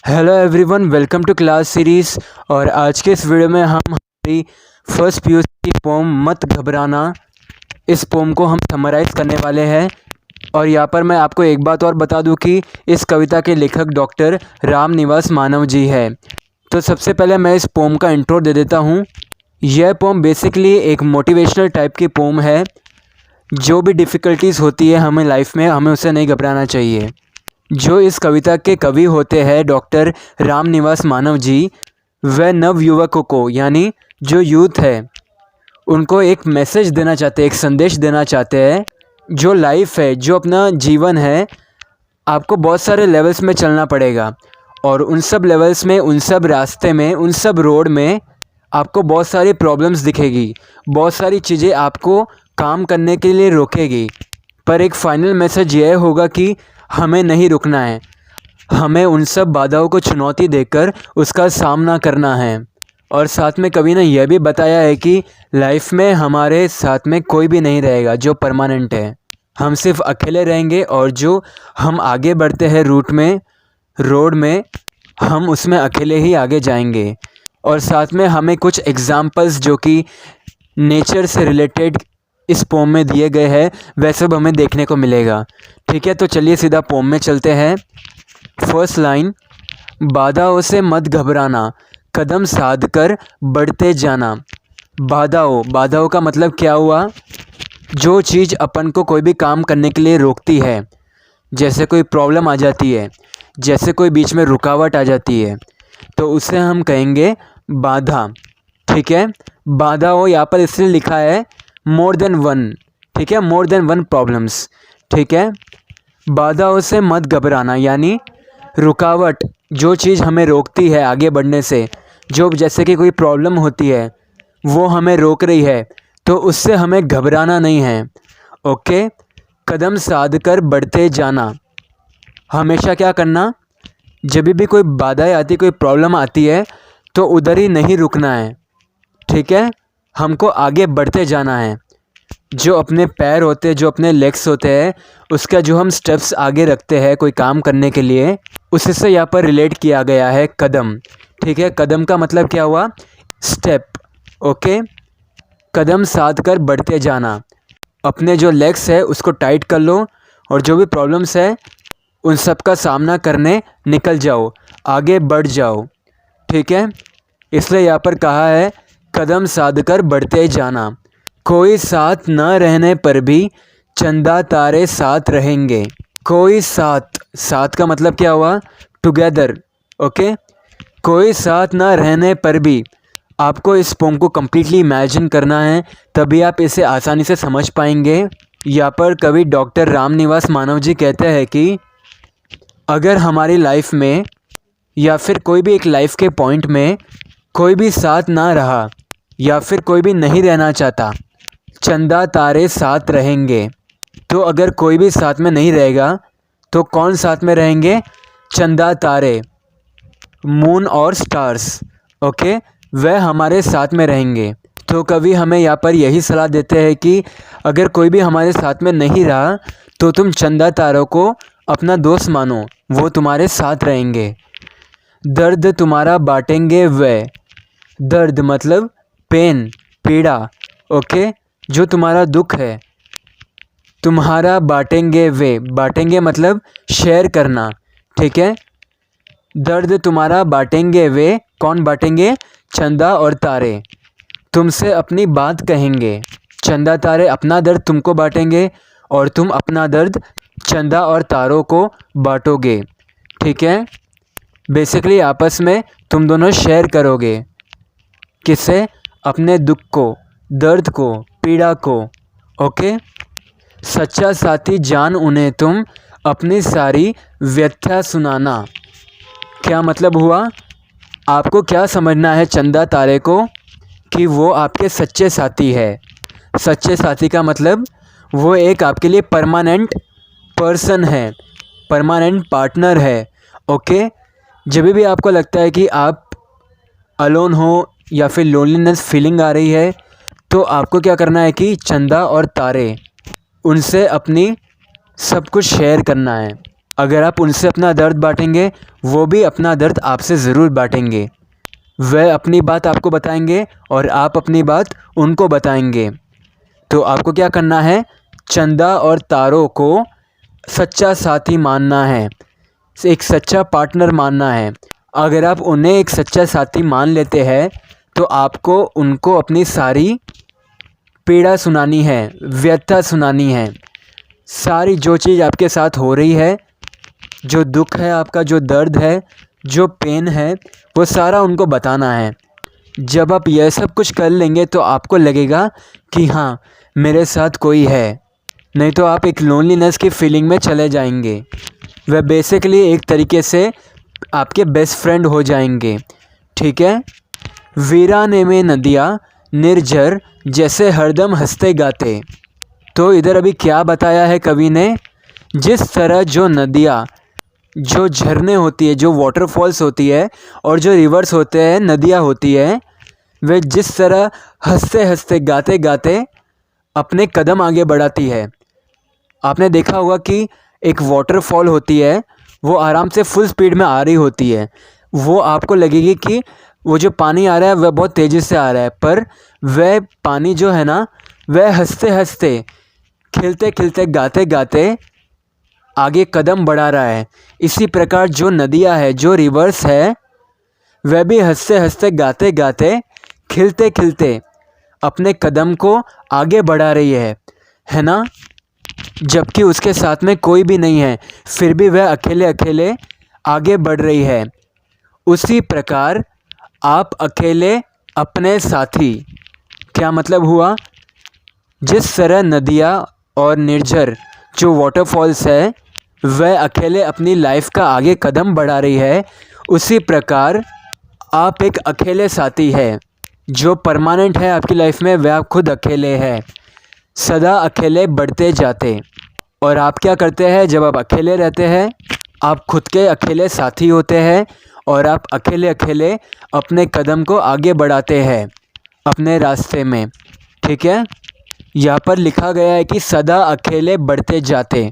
Hello everyone, welcome to class series. और आज के इस वीडियो में हम हमारी फर्स्ट पीयूसी की पोम मत घबराना, इस पोम को हम समराइज़ करने वाले हैं। और यहाँ पर मैं आपको एक बात और बता दूं कि इस कविता के लेखक डॉक्टर रामनिवास मानव जी है। तो सबसे पहले मैं इस पोम का इंट्रो दे देता हूँ। यह पोम बेसिकली एक मोटिवेशनल टाइप की पोम है। जो भी डिफ़िकल्टीज़ होती है हमें लाइफ में, हमें उसे नहीं घबराना चाहिए। जो इस कविता के कवि होते हैं डॉक्टर रामनिवास मानव जी, वह नव युवकों को यानी जो यूथ है उनको एक मैसेज देना चाहते हैं, एक संदेश देना चाहते हैं। जो लाइफ है, जो अपना जीवन है, आपको बहुत सारे लेवल्स में चलना पड़ेगा। और उन सब लेवल्स में, उन सब रास्ते में, उन सब रोड में आपको बहुत सारी प्रॉब्लम्स दिखेगी, बहुत सारी चीज़ें आपको काम करने के लिए रोकेगी। पर एक फ़ाइनल मैसेज यह होगा कि हमें नहीं रुकना है, हमें उन सब बाधाओं को चुनौती देकर उसका सामना करना है। और साथ में कवि ने यह भी बताया है कि लाइफ में हमारे साथ में कोई भी नहीं रहेगा जो परमानेंट है, हम सिर्फ अकेले रहेंगे। और जो हम आगे बढ़ते हैं रूट में, रोड में, हम उसमें अकेले ही आगे जाएंगे। और साथ में हमें कुछ एग्जाम्पल्स जो कि नेचर से रिलेटेड इस पोम में दिए गए हैं, वह सब हमें देखने को मिलेगा। ठीक है, तो चलिए सीधा पोम में चलते हैं। फर्स्ट लाइन, बाधाओं से मत घबराना, कदम साध कर बढ़ते जाना। बाधाओं का मतलब क्या हुआ? जो चीज़ अपन को कोई भी काम करने के लिए रोकती है, जैसे कोई प्रॉब्लम आ जाती है, जैसे कोई बीच में रुकावट आ जाती है, तो उसे हम कहेंगे बाधा। ठीक है, बाधाओं यहाँ पर इसलिए लिखा है मोर देन वन। ठीक है, मोर देन वन प्रॉब्लम्स। ठीक है, बाधाओं से मत घबराना यानी रुकावट, जो चीज़ हमें रोकती है आगे बढ़ने से, जो जैसे कि कोई प्रॉब्लम होती है वो हमें रोक रही है, तो उससे हमें घबराना नहीं है। ओके, कदम साध कर बढ़ते जाना। हमेशा क्या करना, जब भी कोई बाधाएं आती, कोई प्रॉब्लम आती है, तो उधर ही नहीं रुकना है। ठीक है, हमको आगे बढ़ते जाना है। जो अपने पैर होते हैं, जो अपने लेग्स होते हैं, उसका जो हम स्टेप्स आगे रखते हैं कोई काम करने के लिए, उसी से यहाँ पर रिलेट किया गया है कदम। ठीक है, कदम का मतलब क्या हुआ? स्टेप। ओके, कदम साध कर बढ़ते जाना। अपने जो लेग्स है उसको टाइट कर लो और जो भी प्रॉब्लम्स है उन सब का सामना करने निकल जाओ, आगे बढ़ जाओ। ठीक है, इसलिए यहाँ पर कहा है कदम साध कर बढ़ते जाना। कोई साथ न रहने पर भी चंदा तारे साथ रहेंगे। कोई साथ, साथ का मतलब क्या हुआ? टुगेदर। ओके, कोई साथ न रहने पर भी, आपको इस पोम को कम्प्लीटली इमेजिन करना है, तभी आप इसे आसानी से समझ पाएंगे। यहाँ पर कवि डॉक्टर रामनिवास मानव जी कहते हैं कि अगर हमारी लाइफ में या फिर कोई भी एक लाइफ के पॉइंट में कोई भी साथ ना रहा या फिर कोई भी नहीं रहना चाहता, चंदा तारे साथ रहेंगे। तो अगर कोई भी साथ में नहीं रहेगा तो कौन साथ में रहेंगे? चंदा तारे, मून और स्टार्स। ओके, वह हमारे साथ में रहेंगे। तो कवि हमें यहाँ पर यही सलाह देते हैं कि अगर कोई भी हमारे साथ में नहीं रहा तो तुम चंदा तारों को अपना दोस्त मानो, वो तुम्हारे साथ रहेंगे। दर्द तुम्हारा बांटेंगे वे। दर्द मतलब पेन, पीड़ा। ओके, जो तुम्हारा दुख है तुम्हारा बांटेंगे वे। बांटेंगे मतलब शेयर करना। ठीक है, दर्द तुम्हारा बांटेंगे वे। कौन बांटेंगे? चंदा और तारे तुमसे अपनी बात कहेंगे। चंदा तारे अपना दर्द तुमको बांटेंगे और तुम अपना दर्द चंदा और तारों को बांटोगे। ठीक है, बेसिकली आपस में तुम दोनों शेयर करोगे। किससे? अपने दुख को, दर्द को, पीड़ा को। ओके, सच्चा साथी जान उन्हें तुम अपनी सारी व्यथा सुनाना। क्या मतलब हुआ? आपको क्या समझना है चंदा तारे को? कि वो आपके सच्चे साथी है। सच्चे साथी का मतलब वो एक आपके लिए परमानेंट पर्सन है, परमानेंट पार्टनर है। ओके, जब भी आपको लगता है कि आप अलोन हो या फिर लोनलीनेस फीलिंग आ रही है, तो आपको क्या करना है कि चंदा और तारे, उनसे अपनी सब कुछ शेयर करना है। अगर आप उनसे अपना दर्द बांटेंगे, वो भी अपना दर्द आपसे ज़रूर बांटेंगे। वह अपनी बात आपको बताएंगे और आप अपनी बात उनको बताएंगे। तो आपको क्या करना है, चंदा और तारों को सच्चा साथी मानना है, एक सच्चा पार्टनर मानना है। अगर आप उन्हें एक सच्चा साथी मान लेते हैं तो आपको उनको अपनी सारी पीड़ा सुनानी है, व्यथा सुनानी है। सारी जो चीज़ आपके साथ हो रही है, जो दुख है आपका, जो दर्द है, जो पेन है, वो सारा उनको बताना है। जब आप यह सब कुछ कर लेंगे तो आपको लगेगा कि हाँ, मेरे साथ कोई है। नहीं तो आप एक लोनलीनेस की फीलिंग में चले जाएंगे। वह बेसिकली एक तरीके से आपके बेस्ट फ्रेंड हो जाएंगे। ठीक है। वीराने में नदियाँ निर्झर जैसे हरदम हंसते गाते। तो इधर अभी क्या बताया है कवि ने, जिस तरह जो नदियाँ, जो झरने होती है, जो वाटरफॉल्स होती है और जो रिवर्स होते हैं, नदियाँ होती है, वे जिस तरह हंसते हंसते गाते गाते अपने कदम आगे बढ़ाती है। आपने देखा होगा कि एक वाटरफॉल होती है, वो आराम से फुल स्पीड में आ रही होती है। वो आपको लगेगी कि वो जो पानी आ रहा है वह बहुत तेज़ी से आ रहा है, पर वह पानी जो है ना, वह हंसते हंसते, खिलते खिलते, गाते गाते आगे कदम बढ़ा रहा है। इसी प्रकार जो नदियाँ है, जो रिवर्स है, वह भी हंसते हंसते, गाते गाते, खिलते खिलते अपने कदम को आगे बढ़ा रही है ना। जबकि उसके साथ में कोई भी नहीं है, फिर भी वह अकेले अकेले आगे बढ़ रही है। उसी प्रकार आप अकेले अपने साथी, क्या मतलब हुआ, जिस तरह नदियाँ और निर्झर जो वाटरफॉल्स है वह अकेले अपनी लाइफ का आगे कदम बढ़ा रही है, उसी प्रकार आप एक अकेले साथी है। जो परमानेंट है आपकी लाइफ में, वह आप खुद अकेले हैं, सदा अकेले बढ़ते जाते। और आप क्या करते हैं, जब आप अकेले रहते हैं, आप खुद के अकेले साथी होते हैं और आप अकेले अकेले अपने कदम को आगे बढ़ाते हैं अपने रास्ते में। ठीक है। यहाँ पर लिखा गया है कि सदा अकेले बढ़ते जाते।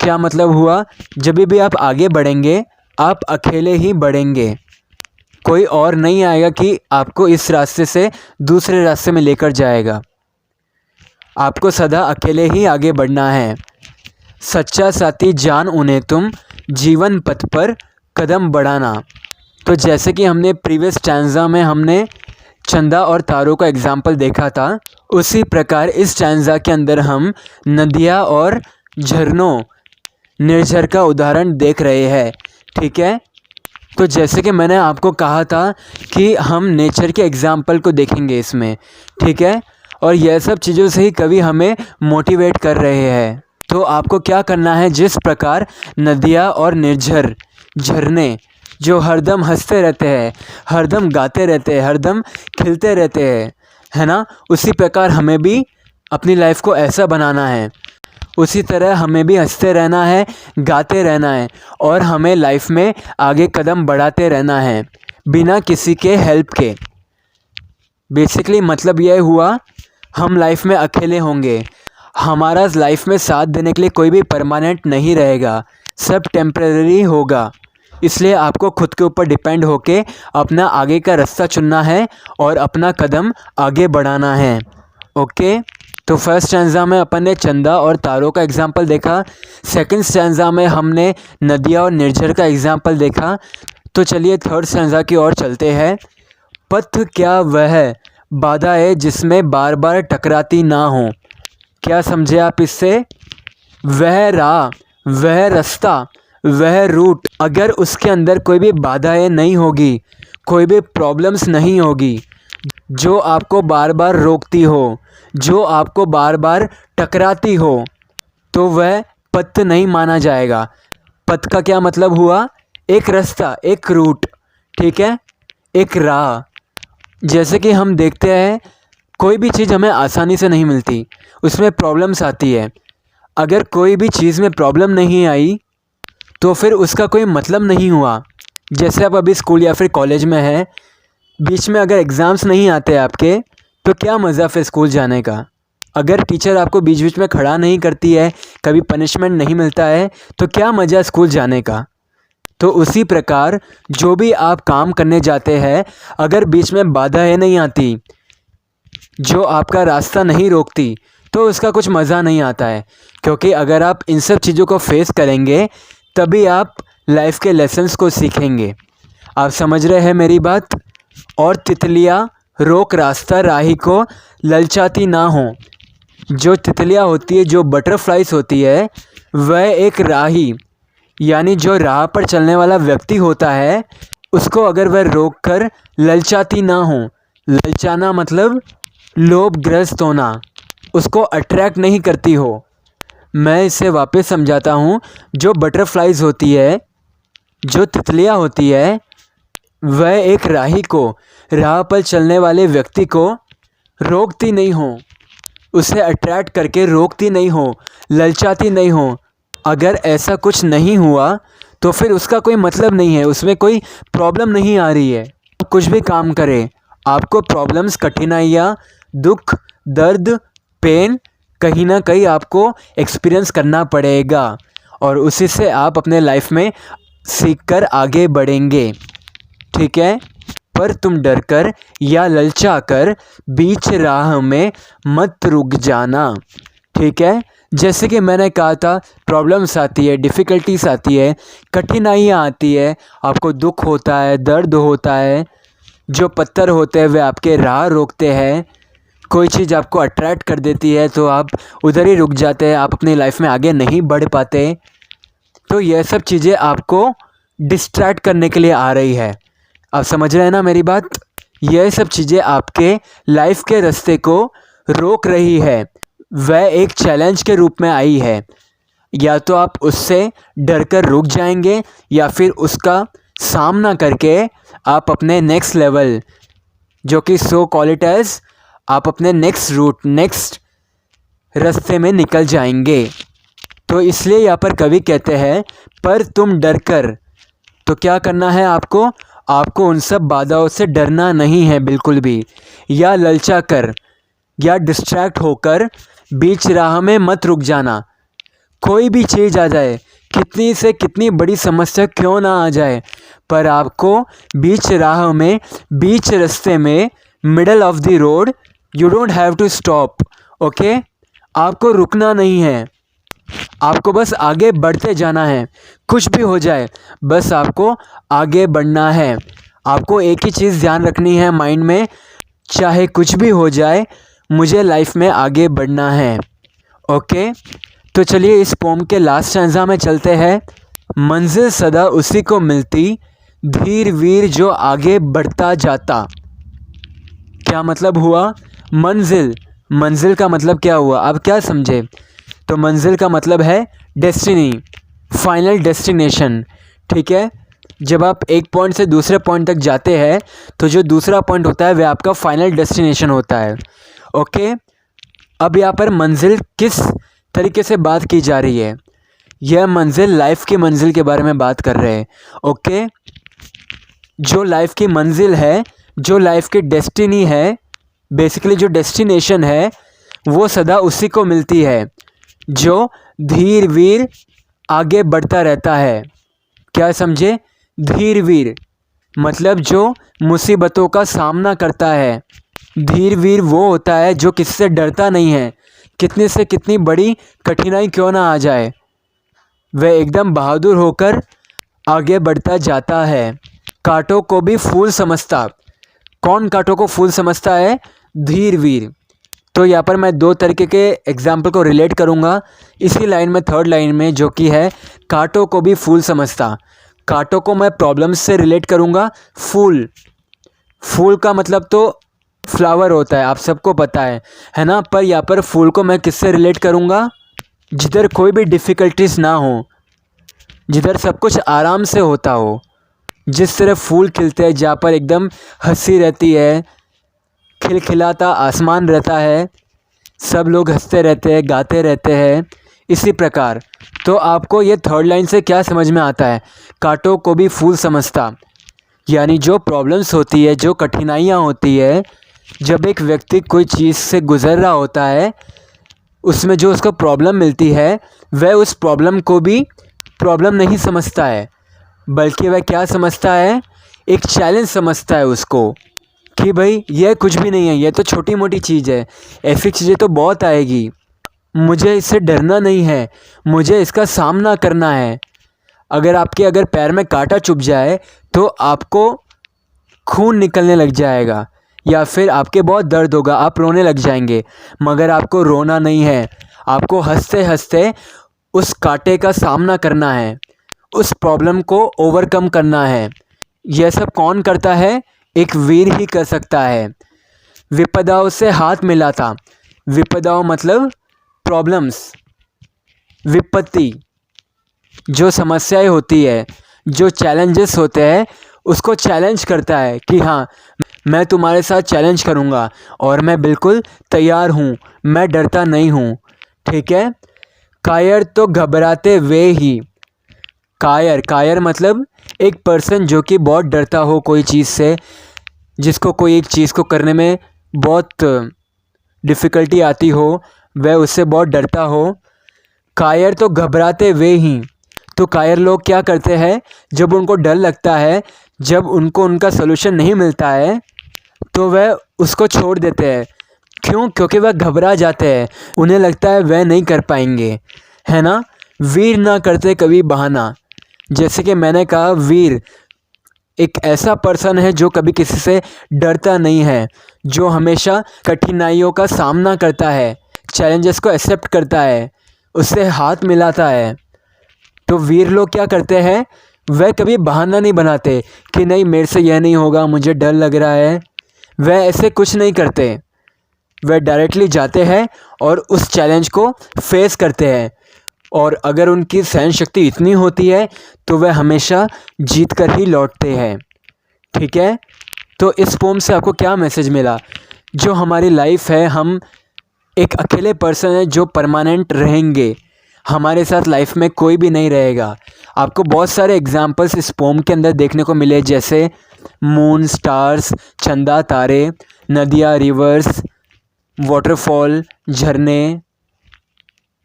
क्या मतलब हुआ, जब भी आप आगे बढ़ेंगे आप अकेले ही बढ़ेंगे। कोई और नहीं आएगा कि आपको इस रास्ते से दूसरे रास्ते में लेकर जाएगा। आपको सदा अकेले ही आगे बढ़ना है। सच्चा साथी जान उन्हें तुम, जीवन पथ पर कदम बढ़ाना। तो जैसे कि हमने प्रीवियस स्टैंजा में हमने चंदा और तारों का एग्जाम्पल देखा था, उसी प्रकार इस स्टैंजा के अंदर हम नदियाँ और झरनों, निर्झर का उदाहरण देख रहे हैं। ठीक है। तो जैसे कि मैंने आपको कहा था कि हम नेचर के एग्जाम्पल को देखेंगे इसमें। ठीक है। और यह सब चीज़ों से ही कवि हमें मोटिवेट कर रहे हैं। तो आपको क्या करना है, जिस प्रकार नदियाँ और निर्झर, झरने जो हरदम हंसते रहते हैं, हरदम गाते रहते हैं, हरदम खिलते रहते हैं, है ना, उसी प्रकार हमें भी अपनी लाइफ को ऐसा बनाना है। उसी तरह हमें भी हंसते रहना है, गाते रहना है और हमें लाइफ में आगे कदम बढ़ाते रहना है बिना किसी के हेल्प के। बेसिकली मतलब यह हुआ, हम लाइफ में अकेले होंगे, हमारा लाइफ में साथ देने के लिए कोई भी परमानेंट नहीं रहेगा, सब टेम्परेरी होगा। इसलिए आपको खुद के ऊपर डिपेंड होके अपना आगे का रास्ता चुनना है और अपना कदम आगे बढ़ाना है। ओके। तो फर्स्ट स्टैंजा में अपन ने चंदा और तारों का एग्जाम्पल देखा, सेकंड स्टैंजा में हमने नदियाँ और निर्झर का एग्जाम्पल देखा। तो चलिए थर्ड स्टैंजा की ओर चलते हैं। पथ क्या वह बाधा है जिसमें बार बार टकराती ना हो। क्या समझे आप इससे, वह राह, वह रास्ता, वह रूट, अगर उसके अंदर कोई भी बाधाएं नहीं होगी, कोई भी प्रॉब्लम्स नहीं होगी जो आपको बार बार रोकती हो, जो आपको बार बार टकराती हो, तो वह पथ नहीं माना जाएगा। पथ का क्या मतलब हुआ, एक रास्ता, एक रूट। ठीक है। एक राह। जैसे कि हम देखते हैं कोई भी चीज़ हमें आसानी से नहीं मिलती, उसमें प्रॉब्लम्स आती है। अगर कोई भी चीज़ में प्रॉब्लम नहीं आई तो फिर उसका कोई मतलब नहीं हुआ। जैसे आप अभी स्कूल या फिर कॉलेज में हैं, बीच में अगर एग्ज़ाम्स नहीं आते आपके, तो क्या मज़ा फिर स्कूल जाने का। अगर टीचर आपको बीच बीच में खड़ा नहीं करती है, कभी पनिशमेंट नहीं मिलता है, तो क्या मज़ा स्कूल जाने का। तो उसी प्रकार जो भी आप काम करने जाते हैं, अगर बीच में बाधाएं नहीं आती, जो आपका रास्ता नहीं रोकती, तो उसका कुछ मज़ा नहीं आता है। क्योंकि अगर आप इन सब चीज़ों को फेस करेंगे तभी आप लाइफ के लेसन्स को सीखेंगे। आप समझ रहे हैं मेरी बात। और तितलियाँ रोक रास्ता राही को ललचाती ना हो। जो तितलियाँ होती है, जो बटरफ्लाइज होती है, वह एक राही यानी जो राह पर चलने वाला व्यक्ति होता है, उसको अगर वह रोक कर ललचाती ना हो, ललचाना मतलब लोभग्रस्त होना, उसको अट्रैक्ट नहीं करती हो। मैं इसे वापस समझाता हूँ। जो बटरफ्लाइज होती है, जो तितलियाँ होती है, वह एक राही को, राह पर चलने वाले व्यक्ति को रोकती नहीं हो, उसे अट्रैक्ट करके रोकती नहीं हो, ललचाती नहीं हो। अगर ऐसा कुछ नहीं हुआ तो फिर उसका कोई मतलब नहीं है, उसमें कोई प्रॉब्लम नहीं आ रही है। कुछ भी काम करें, आपको प्रॉब्लम्स, कठिनाइयाँ, दुख, दर्द, पेन कहीं ना कहीं आपको एक्सपीरियंस करना पड़ेगा और उसी से आप अपने लाइफ में सीखकर आगे बढ़ेंगे। ठीक है। पर तुम डरकर या ललचाकर बीच राह में मत रुक जाना। ठीक है। जैसे कि मैंने कहा था, प्रॉब्लम्स आती है, डिफ़िकल्टीज आती है, कठिनाइयाँ आती है, आपको दुख होता है, दर्द होता है, जो पत्थर होते हैं वे आपके राह रोकते हैं, कोई चीज़ आपको अट्रैक्ट कर देती है तो आप उधर ही रुक जाते हैं, आप अपनी लाइफ में आगे नहीं बढ़ पाते। तो यह सब चीज़ें आपको डिस्ट्रैक्ट करने के लिए आ रही है। आप समझ रहे हैं ना मेरी बात। यह सब चीज़ें आपके लाइफ के रास्ते को रोक रही है। वह एक चैलेंज के रूप में आई है। या तो आप उससे डरकर रुक जाएंगे या फिर उसका सामना करके आप अपने नेक्स्ट लेवल, जो कि सो कॉल इट एज, आप अपने नेक्स्ट रूट, नेक्स्ट रास्ते में निकल जाएंगे। तो इसलिए यहाँ पर कवि कहते हैं, पर तुम डर कर। तो क्या करना है आपको? आपको उन सब बाधाओं से डरना नहीं है बिल्कुल भी, या ललचा कर या डिस्ट्रैक्ट होकर बीच राह में मत रुक जाना। कोई भी चीज़ आ जाए, कितनी से कितनी बड़ी समस्या क्यों ना आ जाए, पर आपको बीच राह में, बीच रास्ते में, middle of the road, you don't have to stop. Okay. आपको रुकना नहीं है, आपको बस आगे बढ़ते जाना है। कुछ भी हो जाए, बस आपको आगे बढ़ना है। आपको एक ही चीज़ ध्यान रखनी है माइंड में, चाहे कुछ भी हो जाए, मुझे लाइफ में आगे बढ़ना है। ओके। तो चलिए इस पोम के लास्ट स्टैंजा में चलते हैं। मंजिल सदा उसी को मिलती, धीर वीर जो आगे बढ़ता जाता। क्या मतलब हुआ? मंजिल, मंजिल का मतलब क्या हुआ, आप क्या समझे? तो मंजिल का मतलब है डेस्टिनी, फाइनल डेस्टिनेशन। ठीक है। जब आप एक पॉइंट से दूसरे पॉइंट तक जाते हैं तो जो दूसरा पॉइंट होता है वह आपका फाइनल डेस्टिनेशन होता है। ओके। अब यहाँ पर मंजिल किस तरीके से बात की जा रही है? यह मंजिल लाइफ की मंजिल के बारे में बात कर रहे हैं। ओके। जो लाइफ की मंजिल है, जो लाइफ की डेस्टिनी है, बेसिकली जो डेस्टिनेशन है, वो सदा उसी को मिलती है जो धीर वीर आगे बढ़ता रहता है। क्या समझे? धीर वीर मतलब जो मुसीबतों का सामना करता है। धीर वीर वो होता है जो किससे डरता नहीं है, कितनी से कितनी बड़ी कठिनाई क्यों ना आ जाए, वह एकदम बहादुर होकर आगे बढ़ता जाता है। कांटों को भी फूल समझता। कौन कांटों को फूल समझता है? धीर वीर। तो यहाँ पर मैं दो तरीके के एग्जाम्पल को रिलेट करूँगा इसी लाइन में, थर्ड लाइन में, जो कि है कांटों को भी फूल समझता। कांटों को मैं प्रॉब्लम्स से रिलेट करूँगा। फूल, फूल का मतलब तो फ्लावर होता है, आप सबको पता है ना। पर यहाँ पर फूल को मैं किससे रिलेट करूँगा? जिधर कोई भी डिफ़िकल्टीज ना हो, जिधर सब कुछ आराम से होता हो, जिस तरह फूल खिलते हैं, जहाँ पर एकदम हंसी रहती है, खिलखिलाता आसमान रहता है, सब लोग हंसते रहते हैं, गाते रहते हैं, इसी प्रकार। तो आपको ये थर्ड लाइन से क्या समझ में आता है? कांटों को भी फूल समझता, यानी जो प्रॉब्लम्स होती है, जो कठिनाइयाँ होती है, जब एक व्यक्ति कोई चीज़ से गुज़र रहा होता है उसमें जो उसको प्रॉब्लम मिलती है वह उस प्रॉब्लम को भी प्रॉब्लम नहीं समझता है, बल्कि वह क्या समझता है, एक चैलेंज समझता है उसको कि भाई यह कुछ भी नहीं है, यह तो छोटी मोटी चीज़ है, ऐसी चीज़ें तो बहुत आएगी, मुझे इससे डरना नहीं है, मुझे इसका सामना करना है। अगर पैर में कांटा चुभ जाए तो आपको खून निकलने लग जाएगा या फिर आपके बहुत दर्द होगा, आप रोने लग जाएंगे, मगर आपको रोना नहीं है, आपको हंसते हंसते उस कांटे का सामना करना है, उस प्रॉब्लम को ओवरकम करना है। यह सब कौन करता है? एक वीर ही कर सकता है। विपदाओं से हाथ मिलाता, विपदाओं मतलब प्रॉब्लम्स, विपत्ति, जो समस्याएं होती है, जो चैलेंजेस होते हैं, उसको चैलेंज करता है कि हाँ मैं तुम्हारे साथ चैलेंज करूँगा और मैं बिल्कुल तैयार हूँ, मैं डरता नहीं हूँ। ठीक है। कायर तो घबराते वे ही। कायर मतलब एक पर्सन जो कि बहुत डरता हो कोई चीज़ से, जिसको कोई एक चीज़ को करने में बहुत डिफ़िकल्टी आती हो, वह उससे बहुत डरता हो। कायर तो घबराते वे ही। तो कायर लोग क्या करते हैं, जब उनको डर लगता है, जब उनको उनका सलूशन नहीं मिलता है, तो वह उसको छोड़ देते हैं। क्यों? क्योंकि वह घबरा जाते हैं, उन्हें लगता है वह नहीं कर पाएंगे, है ना। वीर ना करते कभी बहाना। जैसे कि मैंने कहा, वीर एक ऐसा पर्सन है जो कभी किसी से डरता नहीं है, जो हमेशा कठिनाइयों का सामना करता है, चैलेंजेस को एक्सेप्ट करता है, उससे हाथ मिलाता है। तो वीर लोग क्या करते हैं, वह कभी बहाना नहीं बनाते कि नहीं मेरे से यह नहीं होगा, मुझे डर लग रहा है। वह ऐसे कुछ नहीं करते, वह डायरेक्टली जाते हैं और उस चैलेंज को फेस करते हैं। और अगर उनकी सहन शक्ति इतनी होती है तो वह हमेशा जीत कर ही लौटते हैं। ठीक है। तो इस पोम से आपको क्या मैसेज मिला? जो हमारी लाइफ है, हम एक अकेले पर्सन है जो परमानेंट रहेंगे, हमारे साथ लाइफ में कोई भी नहीं रहेगा। आपको बहुत सारे एग्जाम्पल्स इस पोम के अंदर देखने को मिले, जैसे मून, स्टार्स, चंदा, तारे, नदियाँ, रिवर्स, वाटरफॉल, झरने,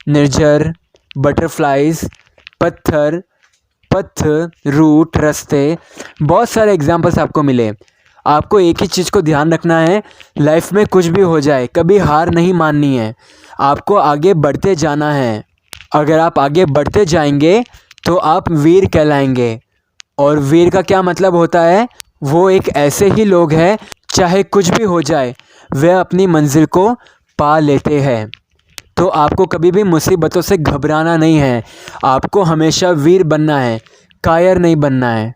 निर्झर, बटरफ्लाइज, पत्थर, पथ, रूट, रास्ते, बहुत सारे एग्जाम्पल्स आपको मिले। आपको एक ही चीज़ को ध्यान रखना है, लाइफ में कुछ भी हो जाए कभी हार नहीं माननी है, आपको आगे बढ़ते जाना है। अगर आप आगे बढ़ते जाएंगे तो आप वीर कहलाएंगे। और वीर का क्या मतलब होता है? वो एक ऐसे ही लोग हैं, चाहे कुछ भी हो जाए वह अपनी मंजिल को पा लेते हैं। तो आपको कभी भी मुसीबतों से घबराना नहीं है, आपको हमेशा वीर बनना है, कायर नहीं बनना है।